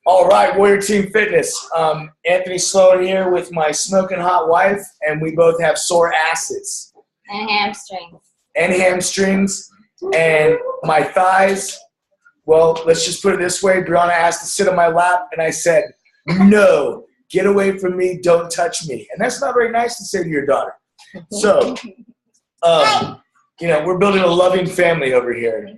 All right, Warrior Team Fitness. Anthony Sloan here with my smoking hot wife, and we both have sore asses. And hamstrings. And hamstrings, and my thighs. Well, let's just put it this way. Brianna asked to sit on my lap, and I said, no, get away from me, don't touch me. And that's not very nice to say to your daughter. So, you know, we're building a loving family over here.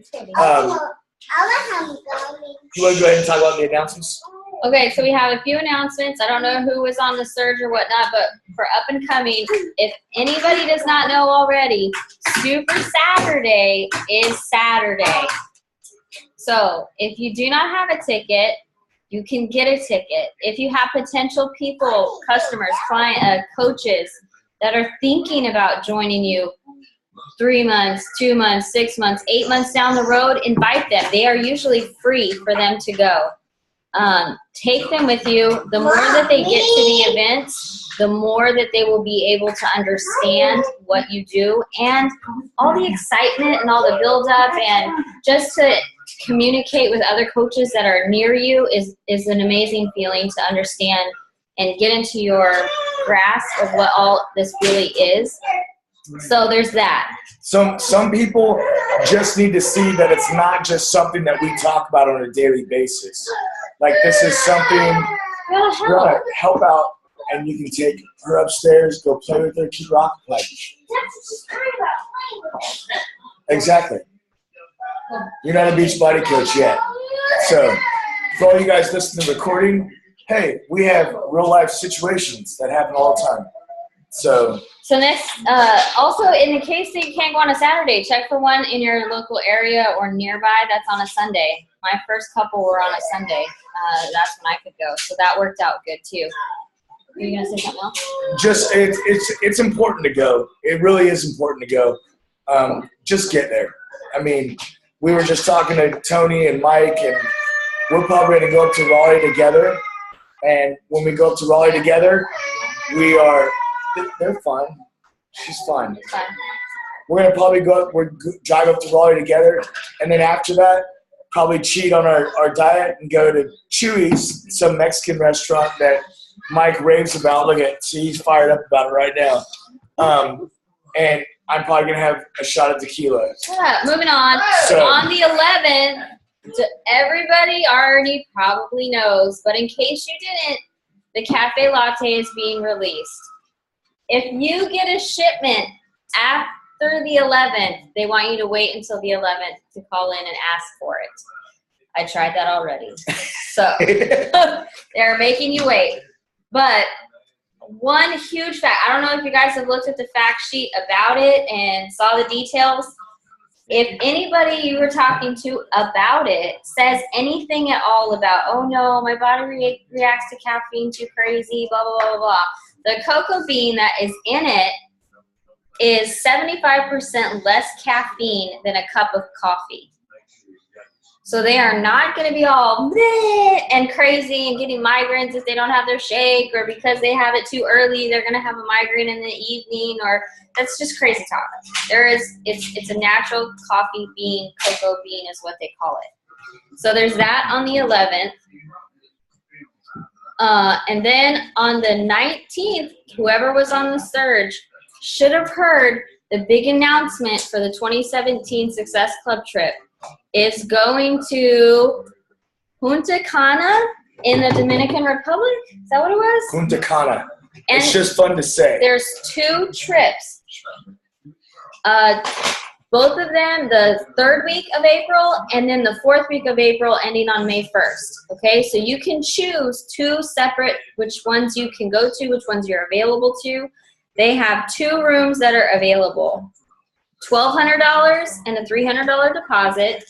You want to go ahead and talk about the announcements? Okay, so we have a few announcements. I don't know who was on the surge or whatnot, but for up and coming, if anybody does not know already, Super Saturday is Saturday. So if you do not have a ticket, you can get a ticket. If you have potential people, customers, coaches that are thinking about joining you 3 months, 2 months, 6 months, 8 months down the road, invite them. They are usually free for them to go. Take them with you. The more that they get to the event, the more that they will be able to understand what you do, and all the excitement and all the build-up, and just to communicate with other coaches that are near you is an amazing feeling to understand and get into your grasp of what all this really is. So there's that. Some people just need to see that it's not just something that we talk about on a daily basis. Like, this is something we're gonna help out, and you can take her upstairs, go play with her, keep rock playing. Exactly. You're not a beach body coach yet. So for all you guys listening to the recording, hey, we have real life situations that happen all the time. So next, also in the case that you can't go on a Saturday, check for one in your local area or nearby that's on a Sunday. My first couple were on a Sunday. That's when I could go. So that worked out good too. Are you going to say something else? Just, it's important to go. It really is important to go. Just get there. I mean, we were just talking to Tony and Mike, and we're probably going to go up to Raleigh together. And when we go up to Raleigh together, they're fun. She's fun. We're going to probably drive up to Raleigh together. And then after that, probably cheat on our diet and go to Chuy's, some Mexican restaurant that Mike raves about. Look at, see, he's fired up about it right now. And I'm probably going to have a shot of tequila. Yeah, moving on. So, on the 11th, everybody already probably knows, but in case you didn't, the Cafe Latte is being released. If you get a shipment after the 11th, they want you to wait until the 11th to call in and ask for it. I tried that already. So they're making you wait. But one huge fact, I don't know if you guys have looked at the fact sheet about it and saw the details. If anybody you were talking to about it says anything at all about, oh no, my body reacts to caffeine too crazy, blah, blah, blah, blah. The cocoa bean that is in it is 75% less caffeine than a cup of coffee. So they are not going to be all meh and crazy and getting migraines if they don't have their shake, or because they have it too early, they're going to have a migraine in the evening, or that's just crazy talk. It's a natural coffee bean, cocoa bean is what they call it. So there's that on the 11th. And then on the 19th, whoever was on the surge should have heard the big announcement for the 2017 Success Club trip. It's going to Punta Cana in the Dominican Republic. Is that what it was? Punta Cana. And it's just fun to say. There's 2 trips. Both of them, the 3rd week of April and then the 4th week of April ending on May 1st. Okay, so you can choose 2 separate, which ones you can go to, which ones you're available to. They have 2 rooms that are available. $1,200 and a $300 deposit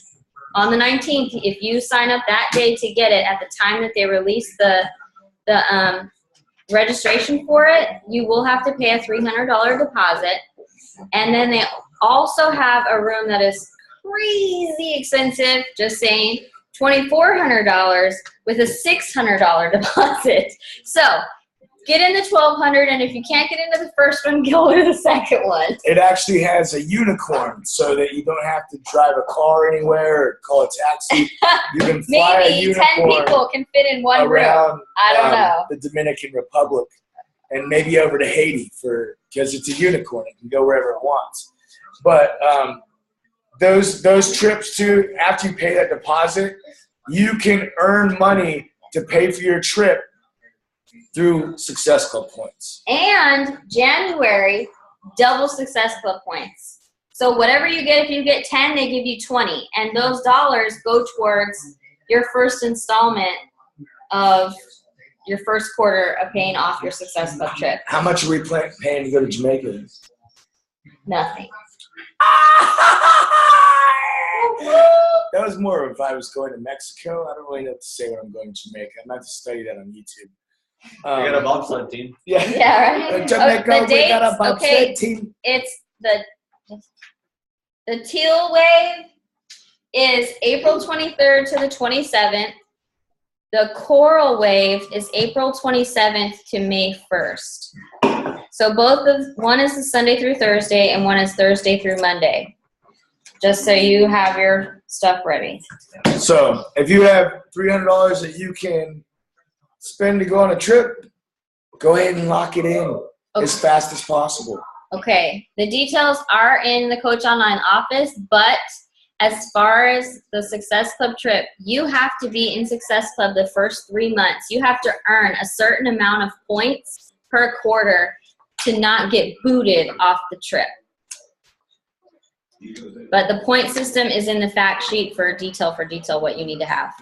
on the 19th. If you sign up that day to get it at the time that they release the registration for it, you will have to pay a $300 deposit. And then they also have a room that is crazy expensive, just saying, $2,400 with a $600 deposit. So get in the 1200, and if you can't get into the first one, go to the second one. It actually has a unicorn, so that you don't have to drive a car anywhere or call a taxi. You can fly a Maybe unicorn 10 people can fit in one around room. I don't know. the Dominican Republic, and maybe over to Haiti because it's a unicorn. It can go wherever it wants. But those trips too, after you pay that deposit, you can earn money to pay for your trip through Success Club points. And January, double Success Club points. So whatever you get, if you get 10, they give you 20. And those dollars go towards your first installment of your first quarter of paying off your Success Club trip. How much are we paying to go to Jamaica? Nothing. That was more of if I was going to Mexico. I don't really know what to say when I'm going to Jamaica. I'm going to have to study that on YouTube. We got a bobsled team. Yeah, right. Jamaica, The we got a dates, bobsled team. It's the teal wave is April 23rd to the 27th. The coral wave is April 27th to May 1st. So one is the Sunday through Thursday, and one is Thursday through Monday. Just so you have your stuff ready. So if you have $300 that you can spend to go on a trip, go ahead and lock it in as fast as possible. Okay. The details are in the Coach Online office, but as far as the Success Club trip, you have to be in Success Club the first 3 months. You have to earn a certain amount of points per quarter to not get booted off the trip. But the point system is in the fact sheet for detail what you need to have.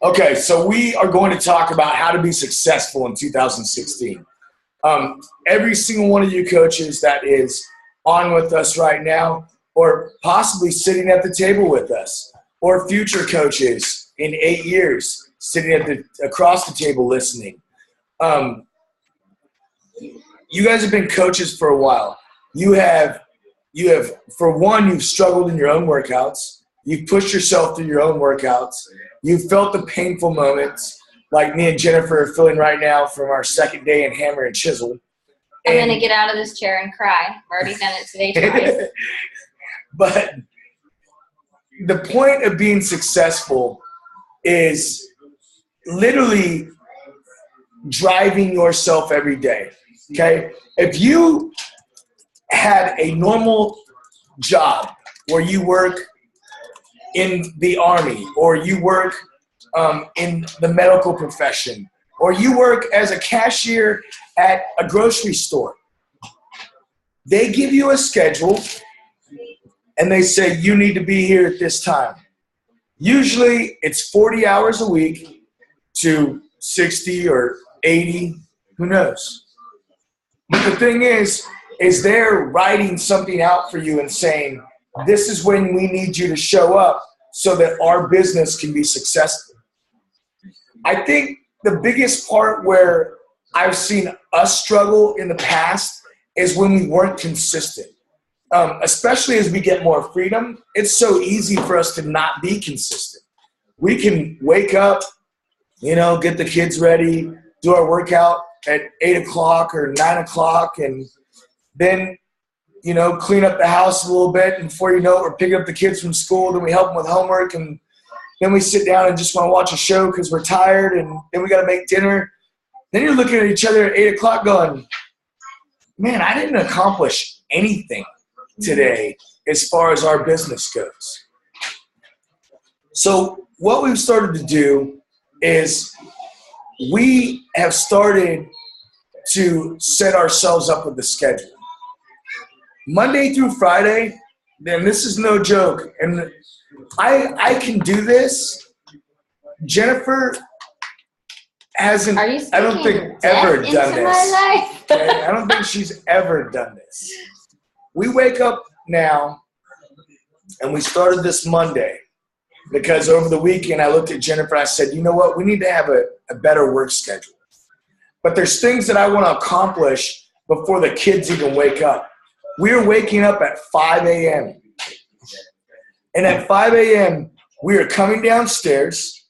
Okay, so we are going to talk about how to be successful in 2016. Every single one of you coaches that is on with us right now, or possibly sitting at the table with us, or future coaches in 8 years sitting across the table listening. You guys have been coaches for a while. You have, for one, you've struggled in your own workouts. You've pushed yourself through your own workouts. You've felt the painful moments like me and Jennifer are feeling right now from our second day in Hammer and Chisel. I'm going to get out of this chair and cry. I've already done it today twice. But the point of being successful is literally driving yourself every day, okay? If you had a normal job where you work in the Army, or you work in the medical profession, or you work as a cashier at a grocery store, they give you a schedule and they say you need to be here at this time. Usually it's 40 hours a week to 60 or 80, who knows. But the thing is they're writing something out for you and saying, this is when we need you to show up so that our business can be successful. I think the biggest part where I've seen us struggle in the past is when we weren't consistent. Especially as we get more freedom, it's so easy for us to not be consistent. We can wake up, get the kids ready, do our workout at 8 o'clock or 9 o'clock, and then, clean up the house a little bit. And before you know it, we're picking up the kids from school. Then we help them with homework. And then we sit down and just want to watch a show because we're tired. And then we got to make dinner. Then you're looking at each other at 8 o'clock going, man, I didn't accomplish anything today as far as our business goes. So what we've started to do is we have started to set ourselves up with the schedule. Monday through Friday, and this is no joke, and I can do this. Jennifer hasn't, I don't think, ever done this. I don't think she's ever done this. We wake up now, and we started this Monday because over the weekend I looked at Jennifer. I said, you know what? We need to have a better work schedule. But there's things that I want to accomplish before the kids even wake up. We're waking up at 5 a.m. And at 5 a.m., we are coming downstairs.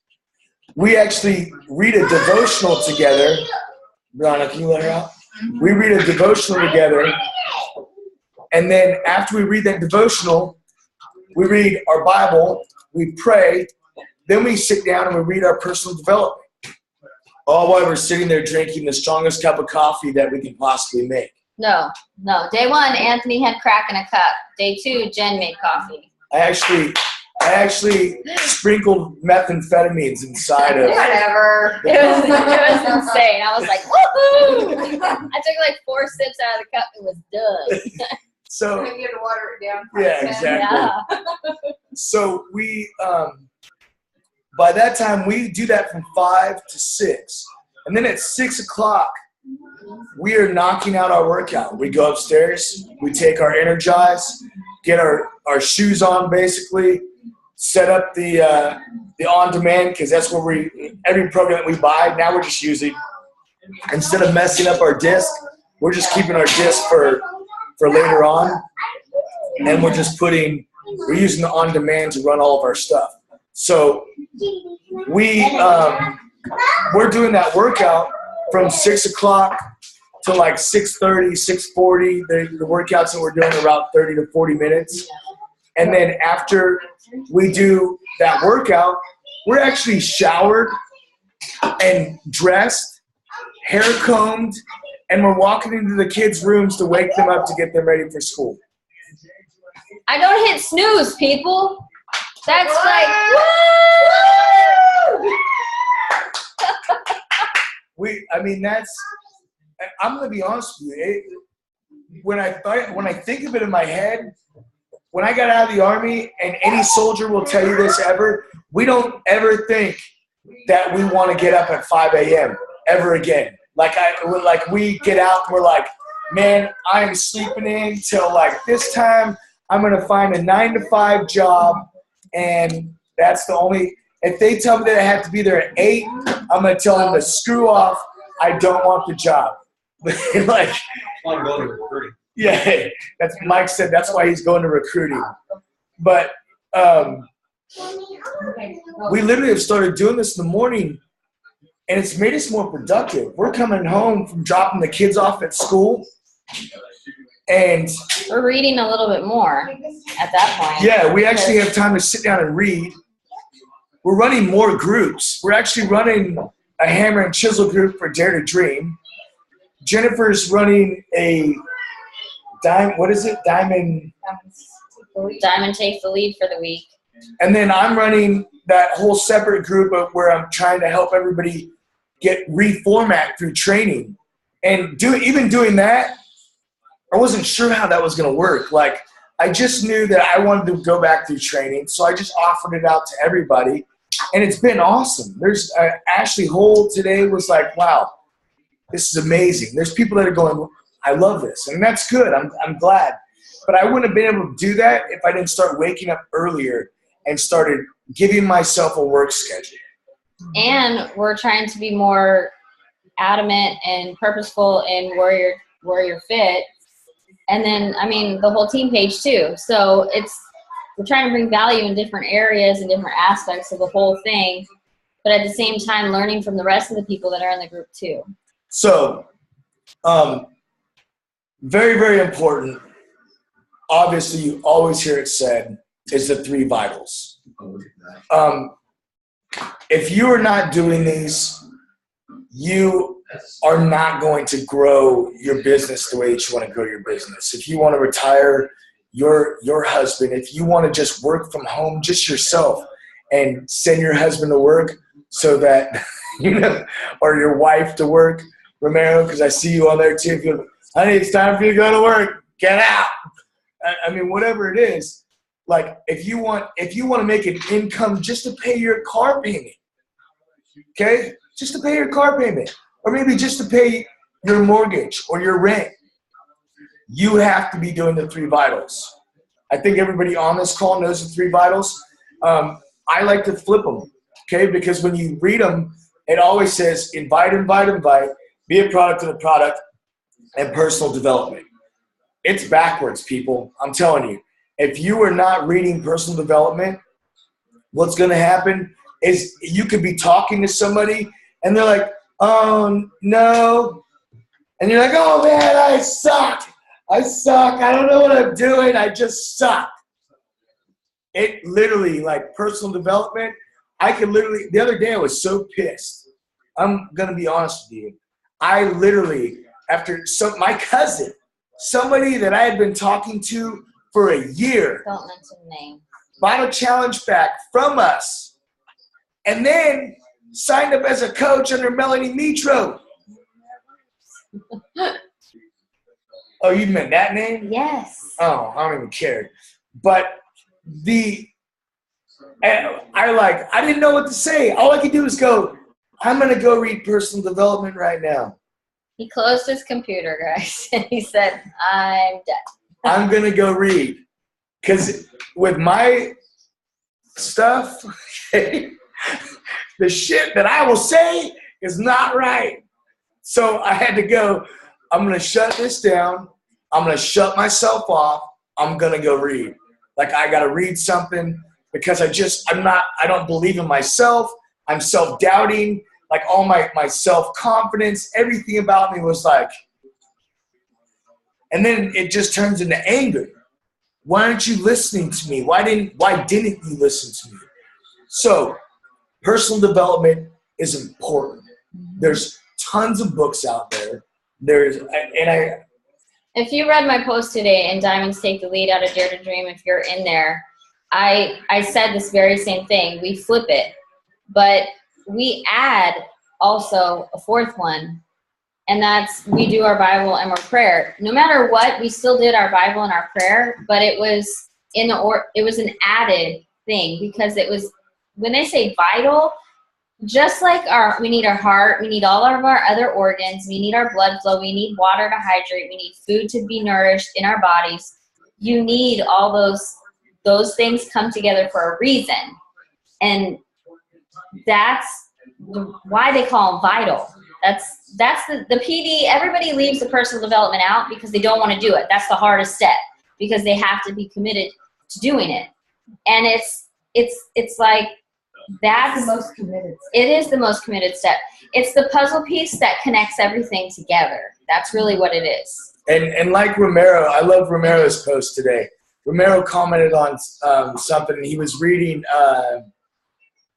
We actually read a devotional together. Brianna, can you let her out? We read a devotional together. And then after we read that devotional, we read our Bible, we pray, then we sit down and we read our personal development. All while we're sitting there drinking the strongest cup of coffee that we can possibly make. No. Day 1, Anthony had crack in a cup. Day 2, Jen made coffee. I actually sprinkled methamphetamines inside of. Whatever. It was insane. I was like, woohoo! I took like 4 sips out of the cup and was done. So you had to water it down. Yeah, exactly. Yeah. So we, by that time, we do that from 5 to 6. And then at 6 o'clock, we are knocking out our workout. We go upstairs, we take our Energize, get our shoes on basically, set up the on-demand because that's where every program that we buy, now we're just using, instead of messing up our disc, we're just keeping our disc for later on. And we're using the on-demand to run all of our stuff. So we're doing that workout from 6 o'clock to like 6:30, 6:40. The workouts that we're doing are about 30 to 40 minutes. And then after we do that workout, we're actually showered and dressed, hair combed, and we're walking into the kids' rooms to wake them up to get them ready for school. I don't hit snooze, people. That's I'm gonna be honest with you. When I think of it in my head, when I got out of the Army, and any soldier will tell you this ever, we don't ever think that we want to get up at 5 a.m. ever again. Like we get out and we're like, man, I am sleeping in till like this time. I'm gonna find a 9-to-5 job, and that's the only. If they tell me that I have to be there at 8, I'm gonna tell them to screw off. I don't want the job. Like, I'm going to recruiting. Yeah, that's Mike said. That's why he's going to recruiting. But we literally have started doing this in the morning, and it's made us more productive. We're coming home from dropping the kids off at school, and we're reading a little bit more at that point. Yeah, we actually have time to sit down and read. We're running more groups. We're actually running a hammer and chisel group for Dare to Dream. Jennifer's running a Diamond takes the lead for the week. And then I'm running that whole separate group of where I'm trying to help everybody get reformat through training. And even doing that, I wasn't sure how that was going to work. Like, I just knew that I wanted to go back through training, so I just offered it out to everybody, and it's been awesome. There's Ashley Hole today was like, wow, this is amazing. There's people that are going, I love this, and that's good. I'm glad. But I wouldn't have been able to do that if I didn't start waking up earlier and started giving myself a work schedule. And we're trying to be more adamant and purposeful in where you're fit. And then, I mean, the whole team page too. So we're trying to bring value in different areas and different aspects of the whole thing, but at the same time learning from the rest of the people that are in the group too. So, very, very important. Obviously, you always hear it said, is the 3 vitals. If you are not doing these, you are not going to grow your business the way that you want to grow your business. If you want to retire your husband, if you want to just work from home, just yourself, and send your husband to work so that, or your wife to work, Romero, because I see you on there too. If you, honey, it's time for you to go to work. Get out. I mean, whatever it is, like if you want to make an income just to pay your car payment, okay, just to pay your car payment, or maybe just to pay your mortgage or your rent, you have to be doing the 3 vitals. I think everybody on this call knows the 3 vitals. I like to flip them, okay, because when you read them, it always says invite, invite, invite, be a product of the product, and personal development. It's backwards, people. I'm telling you. If you are not reading personal development, what's going to happen is you could be talking to somebody and they're like, oh, no, And you're like, oh man, I suck. I don't know what I'm doing. I just suck. It literally, like personal development, the other day I was so pissed. I'm going to be honest with you. I literally, my cousin, somebody that I had been talking to for a year, don't mention name, bought a challenge pack from us, and then signed up as a coach under Melanie Mitro. Oh, you meant that name? Yes. Oh, I don't even care. But I didn't know what to say. All I could do was go, I'm going to go read personal development right now. He closed his computer, guys, and he said, I'm done. I'm going to go read. Because with my stuff, the shit that I will say is not right. So I had to go, I'm going to shut this down. I'm going to shut myself off. I'm going to go read. Like I got to read something because I don't believe in myself. I'm self-doubting. Like all my self-confidence, everything about me was like, and then it just turns into anger. Why aren't you listening to me? Why didn't you listen to me? So personal development is important. There's tons of books out there. If you read my post today in Diamonds Take the Lead Out of Dare to Dream, if you're in there, I said this very same thing. We flip it, but we add also a fourth one, and that's we do our Bible and our prayer. No matter what, we still did our Bible and our prayer, but it was an added thing because it was, when they say vital, just like we need our heart, we need all of our other organs, we need our blood flow, we need water to hydrate, we need food to be nourished in our bodies. You need all those things come together for a reason. And that's why they call them vital. That's the PD. Everybody leaves the personal development out because they don't want to do it. That's the hardest step because they have to be committed to doing it. And it's like, that's the most committed step. It is the most committed step. It's the puzzle piece that connects everything together. That's really what it is. And like Romero, I love Romero's post today. Romero commented on something. He was reading,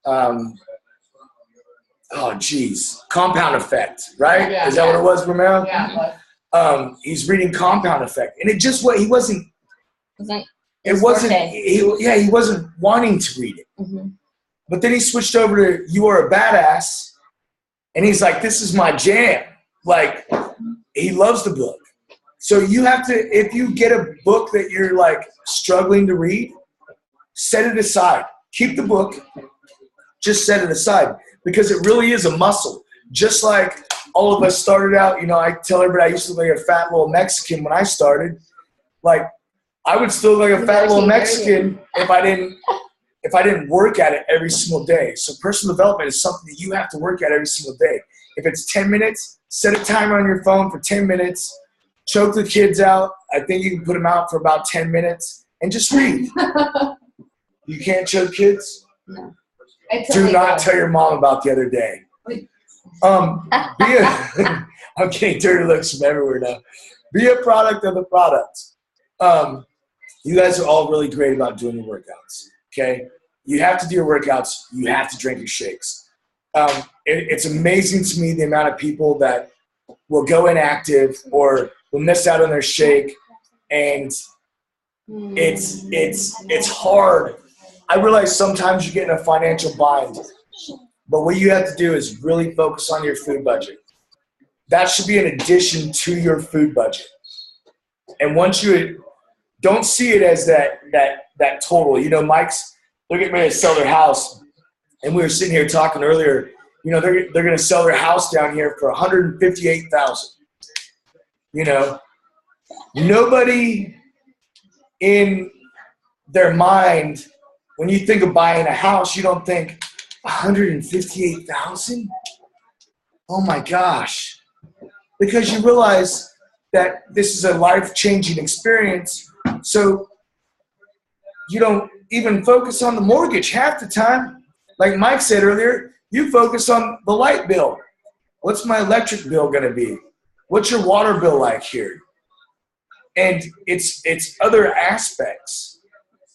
Compound Effect, right? Yeah, is that what it was, Romero? Yeah. He's reading Compound Effect, and he wasn't wanting to read it. Mm-hmm. But then he switched over to You Are a Badass, and he's like, this is my jam. Like, he loves the book. So you have to, if you get a book that you're like struggling to read, set it aside. Keep the book, just set it aside because it really is a muscle. Just like all of us started out, I tell everybody I used to look like a fat little Mexican when I started. Like, I would still look like a fat little Mexican if I didn't work at it every single day. So personal development is something that you have to work at every single day. If it's 10 minutes, set a timer on your phone for 10 minutes. Choke the kids out. I think you can put them out for about 10 minutes and just read. You can't choke kids? No. Do not tell your mom about the other day. I'm getting dirty looks from everywhere now. Be a product of the product. You guys are all really great about doing your workouts. Okay? You have to do your workouts. You have to drink your shakes. It's amazing to me the amount of people that will go inactive or will miss out on their shake, and it's hard. I realize sometimes you get in a financial bind, but what you have to do is really focus on your food budget. That should be an addition to your food budget. And once you don't see it as that total, Mike's, they're getting ready to sell their house, and we were sitting here talking earlier. They're going to sell their house down here for $158,000. Nobody in their mind, when you think of buying a house, you don't think $158,000. Oh my gosh! Because you realize that this is a life-changing experience, so you don't even focus on the mortgage half the time. Like Mike said earlier, you focus on the light bill. What's my electric bill going to be? What's your water bill like here? And it's other aspects.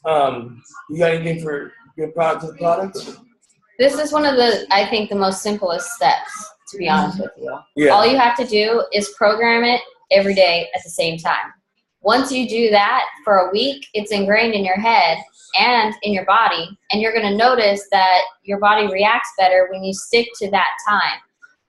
You got anything for good products? This is one of I think the most simplest steps, to be honest with you. Yeah. All you have to do is program it every day at the same time. Once you do that for a week, it's ingrained in your head and in your body, and you're going to notice that your body reacts better when you stick to that time.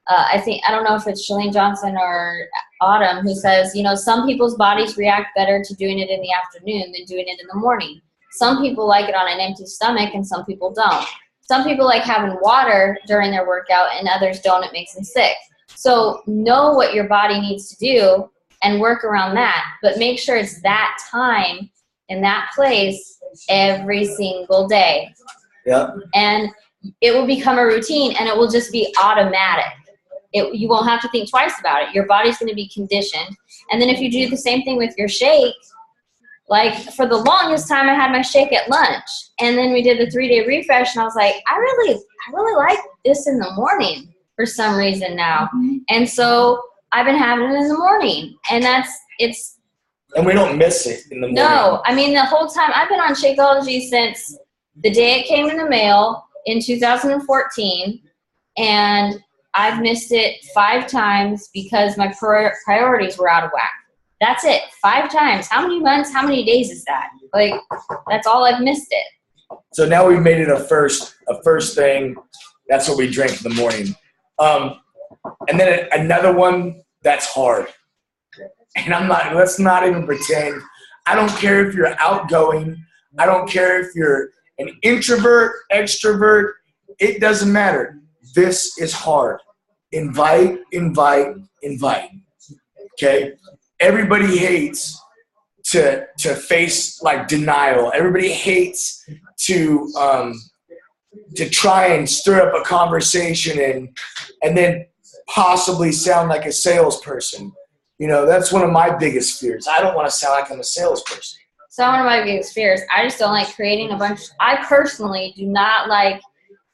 I don't know if it's Chalene Johnson or Autumn who says, some people's bodies react better to doing it in the afternoon than doing it in the morning. Some people like it on an empty stomach and some people don't. Some people like having water during their workout and others don't. It makes them sick. So know what your body needs to do and work around that, but make sure it's that time in that place every single day. Yeah. And it will become a routine and it will just be automatic. You won't have to think twice about it. Your body's going to be conditioned. And then if you do the same thing with your shake, like for the longest time I had my shake at lunch, and then we did the 3-day refresh and I was like, I really like this in the morning for some reason now. And so I've been having it in the morning, and and we don't miss it in the morning. No, I mean the whole time I've been on Shakeology since the day it came in the mail in 2014, and I've missed it 5 times because my priorities were out of whack. That's it, 5 times. How many months, how many days is that? Like, that's all I've missed it. So now we've made it a first thing. That's what we drink in the morning. And then another one that's hard. And let's not even pretend. I don't care if you're outgoing. I don't care if you're an introvert, extrovert. It doesn't matter. This is hard. Invite. Okay? Everybody hates to face like denial. Everybody hates to try and stir up a conversation and then possibly sound like a salesperson. That's one of my biggest fears. I don't want to sound like I'm a salesperson. So one of my biggest fears, I just don't like creating I personally do not like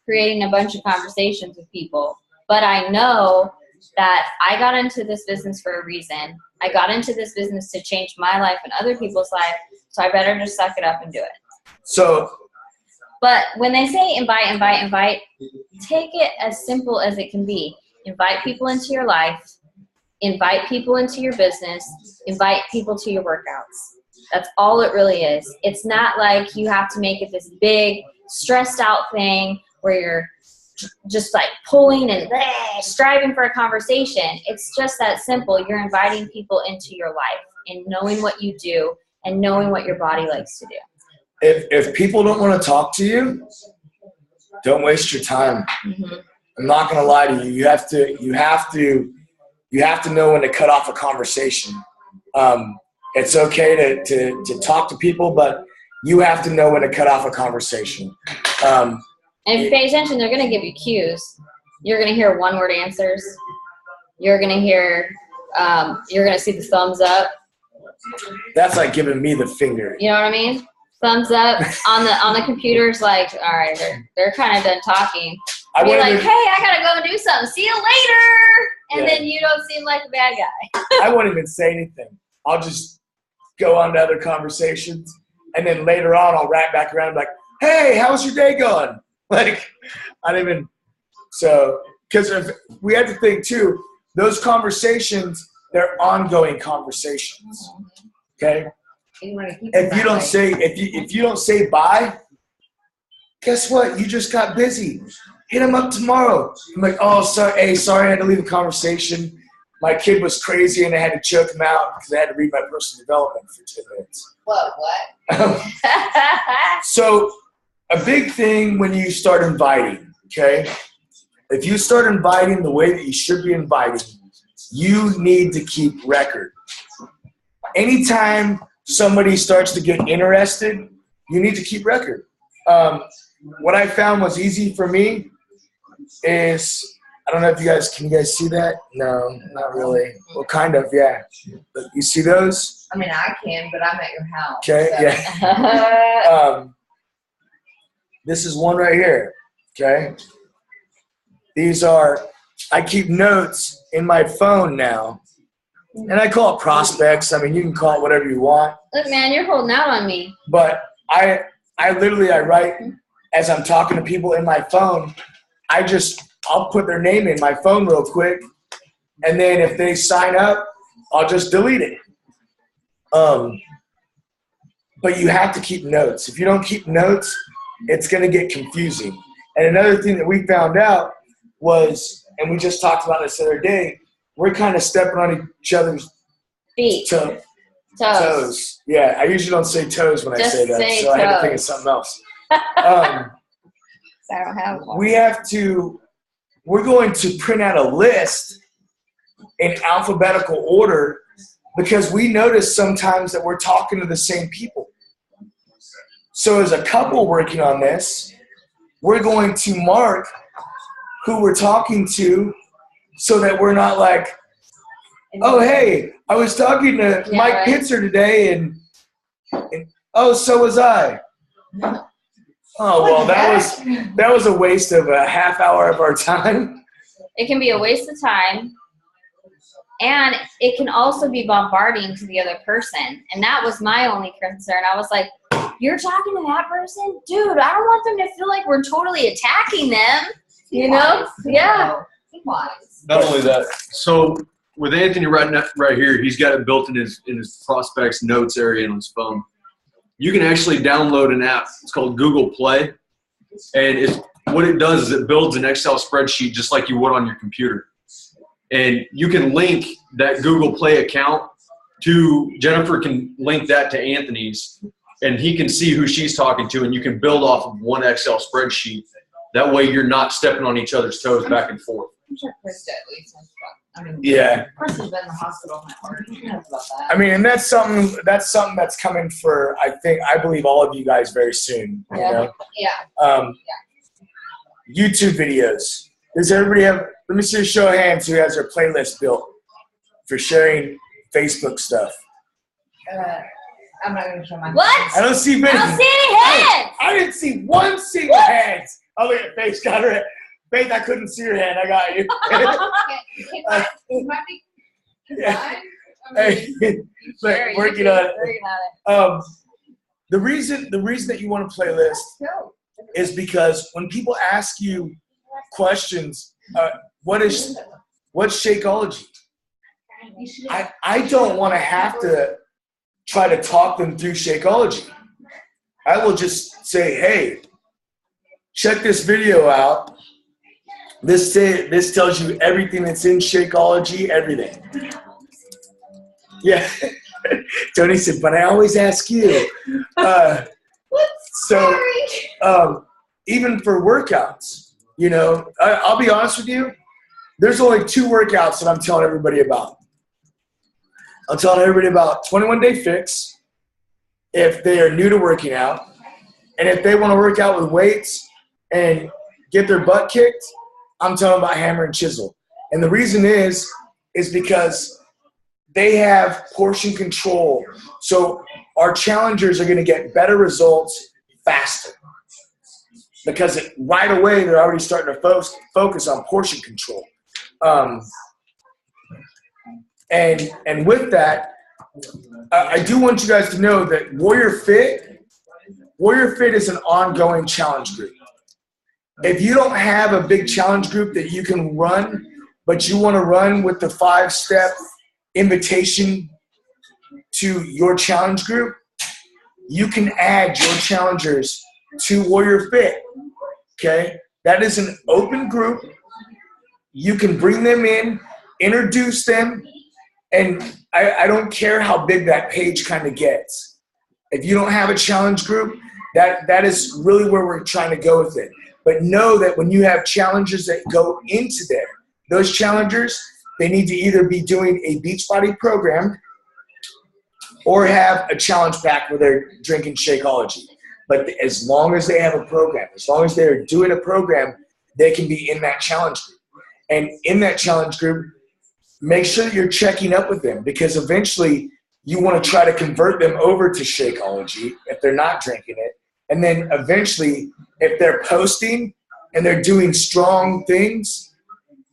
creating a bunch of conversations with people. But I know that I got into this business for a reason. I got into this business to change my life and other people's life, so I better just suck it up and do it. But when they say invite, take it as simple as it can be. Invite people into your life. Invite people into your business. Invite people to your workouts. That's all it really is. It's not like you have to make it this big, stressed out thing where you're just like pulling and striving for a conversation. It's just that simple. You're inviting people into your life and knowing what you do and knowing what your body likes to do. If people don't want to talk to you, don't waste your time. Mm-hmm. I'm not going to lie to you. You have to know when to cut off a conversation. It's okay to talk to people, but you have to know when to cut off a conversation. And if you pay attention, they're going to give you cues. You're going to hear one-word answers. You're going to hear, you're going to see the thumbs up. That's like giving me the finger. You know what I mean? Thumbs up on the computer's like, all right, they're kind of done talking. Be like, hey, I got to go and do something. See you later. And then you don't seem like a bad guy. I won't even say anything. I'll just go on to other conversations. And then later on, I'll wrap back around and be like, hey, how's your day going? Like, I don't even, so, because we have to think too, those conversations, they're ongoing conversations, okay? If you don't say bye, guess what? You just got busy. Hit him up tomorrow. I'm like, oh, sorry, I had to leave a conversation. My kid was crazy and I had to choke him out because I had to read my personal development for 10 minutes. What? So, a big thing when you start inviting, okay? If you start inviting the way that you should be inviting, you need to keep record. Anytime somebody starts to get interested, you need to keep record. What I found was easy for me is, I don't know if can you guys see that? No, not really. Well, kind of, yeah. But you see those? I mean, I can, but I'm at your house. Okay, so. Yeah. This is one right here, okay? These are, I keep notes in my phone now And I call it prospects. I mean, you can call it whatever you want. Look, man, you're holding out on me. But I literally write as I'm talking to people in my phone. I'll put their name in my phone real quick, and then if they sign up, I'll just delete it. But you have to keep notes. If you don't keep notes, it's going to get confusing. And another thing that we found out was, and we just talked about this the other day, we're kind of stepping on each other's feet, toes. Yeah, I usually don't say toes when I say that, so toes. I had to think of something else. I don't have one. We're going to print out a list in alphabetical order because we notice sometimes that we're talking to the same people. So as a couple working on this, we're going to mark who we're talking to so that we're not like, oh, hey, I was talking to Mike Pitzer today, and oh, so was I. Oh, well, that was a waste of a half hour of our time. It can be a waste of time, and it can also be bombarding to the other person. And that was my only concern. I was like, you're talking to that person? Dude, I don't want them to feel like we're totally attacking them. You know? Yeah. Not only that, so with Anthony right here, he's got it built in his prospects notes area on his phone. You can actually download an app. It's called Google Play, and what it does is it builds an Excel spreadsheet just like you would on your computer. And you can link that Google Play account to Jennifer, can link that to Anthony's, and he can see who she's talking to, and you can build off of one Excel spreadsheet. That way you're not stepping on each other's toes back and forth. I'm sure Krista at least knows about. Yeah. Krista's been in the hospital. She knows about that. I mean, and that's something that's coming for, I believe all of you guys very soon. You know? Yeah. YouTube videos. Does everybody have, let me see a show of hands who has their playlist built for sharing Facebook stuff. I'm not going to show my What? I don't see many. I don't see any hands. I didn't see one single hand. Oh, look at Faith got her. Faith, I couldn't see your hand. I got you. It might be Yeah. I mean, Look, working on it. The reason that you want a playlist is because when people ask you questions, what's Shakeology? I don't want to have to try to talk them through Shakeology. I will just say, hey, check this video out. This tells you everything that's in Shakeology, everything. Yeah. Tony said, but I always ask you. So even for workouts, you know, I'll be honest with you, there's only 2 workouts that I'm telling everybody about. I'm telling everybody about 21 Day Fix if they are new to working out, and if they want to work out with weights and get their butt kicked, I'm telling about Hammer and Chisel. And the reason is because they have portion control. So our challengers are going to get better results faster because right away they're already starting to focus on portion control. And with that, I do want you guys to know that Warrior Fit is an ongoing challenge group. If you don't have a big challenge group that you can run, but you want to run with the 5-step invitation to your challenge group, you can add your challengers to Warrior Fit, okay? That is an open group. You can bring them in, introduce them, and I don't care how big that page kind of gets. If you don't have a challenge group, that is really where we're trying to go with it. But know that when you have challengers that go into there, those challengers, they need to either be doing a Beachbody program or have a challenge pack where they're drinking Shakeology. But as long as they have a program, as long as they're doing a program, they can be in that challenge group. And in that challenge group, make sure that you're checking up with them, because eventually you want to try to convert them over to Shakeology if they're not drinking it. And then eventually, if they're posting and they're doing strong things,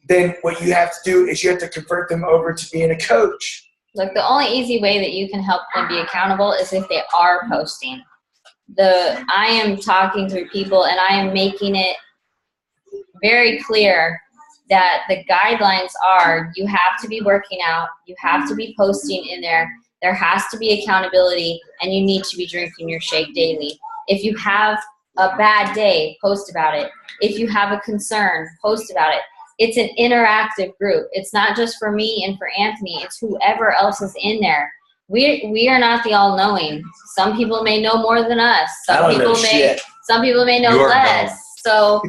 then what you have to do is you have to convert them over to being a coach. Look, the only easy way that you can help them be accountable is if they are posting. I am talking through people and I am making it very clear that the guidelines are you have to be working out, you have to be posting in there, there has to be accountability, and you need to be drinking your shake daily. If you have a bad day, post about it. If you have a concern, post about it. It's an interactive group. It's not just for me and for Anthony. It's whoever else is in there. We are not the all-knowing. Some people may know more than us. Some people may know less. So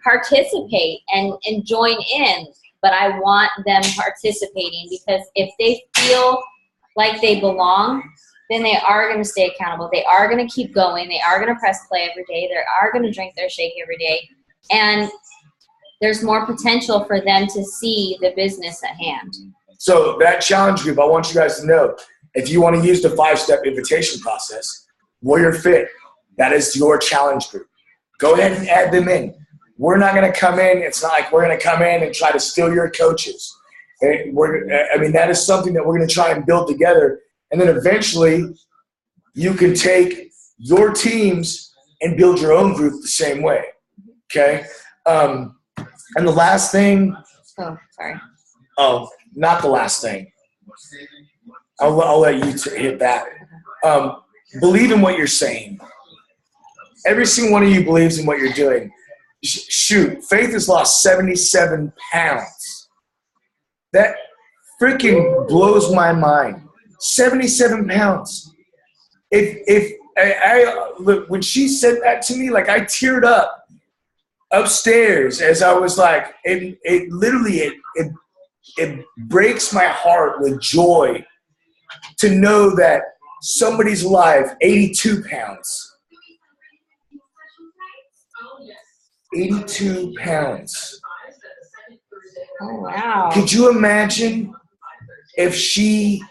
participate and join in. But I want them participating, because if they feel like they belong, then they are going to stay accountable. They are going to keep going. They are going to press play every day. They are going to drink their shake every day. And there's more potential for them to see the business at hand. So that challenge group, I want you guys to know, if you want to use the 5-step invitation process, Warrior Fit, that is your challenge group. Go ahead and add them in. We're not going to come in. It's not like we're going to come in and try to steal your coaches. That is something that we're going to try and build together. And then eventually you can take your teams and build your own group the same way. Okay? And the last thing. Oh, sorry. Oh, not the last thing. I'll let you hit that. Believe in what you're saying. Every single one of you believes in what you're doing. Shoot, Faith has lost 77 pounds. That freaking blows my mind. 77 pounds. Look, when she said that to me, like, I teared up upstairs as I was like, it literally breaks my heart with joy to know that somebody's alive. 82 pounds. 82 pounds. Oh, wow. Could you imagine if she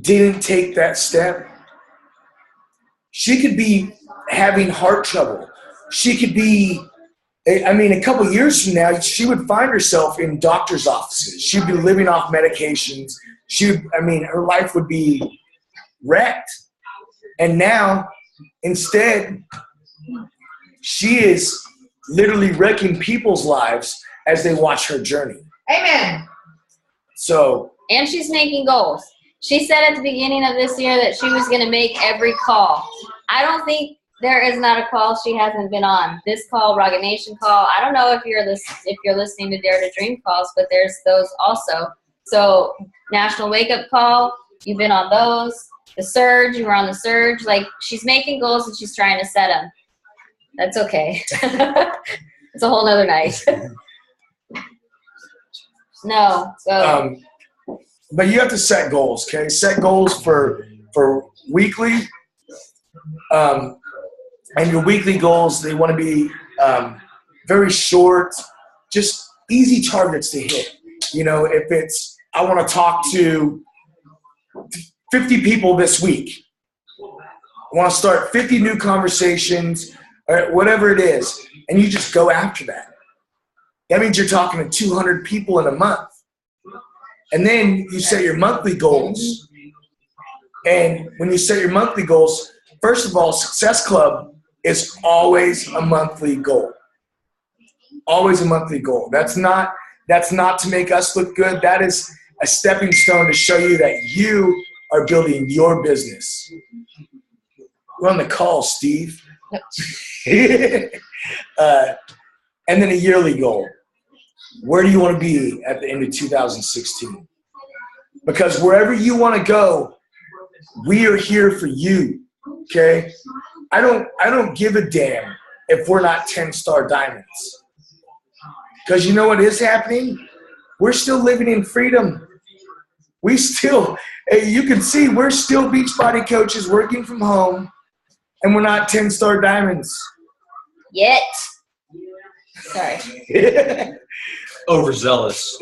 didn't take that step? She could be having heart trouble. She could be, a couple years from now, she would find herself in doctor's offices. She'd be living off medications. Her life would be wrecked. And now, instead, she is literally wrecking people's lives as they watch her journey. Amen. So. And she's making goals. She said at the beginning of this year that she was going to make every call. I don't think there is not a call she hasn't been on. This call, Rugged Nation call. I don't know if you're listening to Dare to Dream calls, but there's those also. So National Wake Up Call, you've been on those. The Surge, you were on the Surge. Like, she's making goals and she's trying to set them. That's okay. It's a whole nother night. No. So. But you have to set goals, okay? Set goals for weekly. And your weekly goals, they want to be very short, just easy targets to hit. If it's, I want to talk to 50 people this week. I want to start 50 new conversations, or whatever it is, and you just go after that. That means you're talking to 200 people in a month. And then you set your monthly goals. And when you set your monthly goals, first of all, Success Club is always a monthly goal. Always a monthly goal. That's not to make us look good. That is a stepping stone to show you that you are building your business. We're on the call, Steve. And then a yearly goal. Where do you want to be at the end of 2016? Because wherever you want to go, we are here for you. Okay? I don't give a damn if we're not 10-star diamonds. Because you know what is happening? We're still living in freedom. You can see we're still Beachbody coaches working from home, and we're not 10-star diamonds. Yet. Sorry. Overzealous.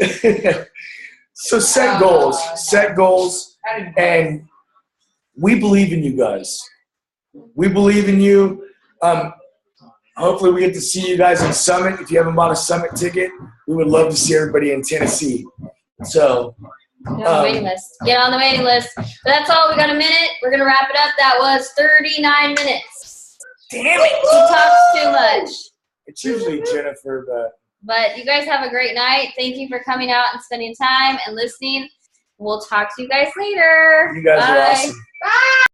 So set goals, and we believe in you guys. We believe in you. Hopefully we get to see you guys in Summit. If you haven't bought a Summit ticket, we would love to see everybody in Tennessee. So Get on the waiting list. Get on the waiting list. But that's all. We got a minute. We're gonna wrap it up. That was 39 minutes. Damn it! She talks too much. It's usually Jennifer, But you guys have a great night. Thank you for coming out and spending time and listening. We'll talk to you guys later. you guys Bye. are awesome.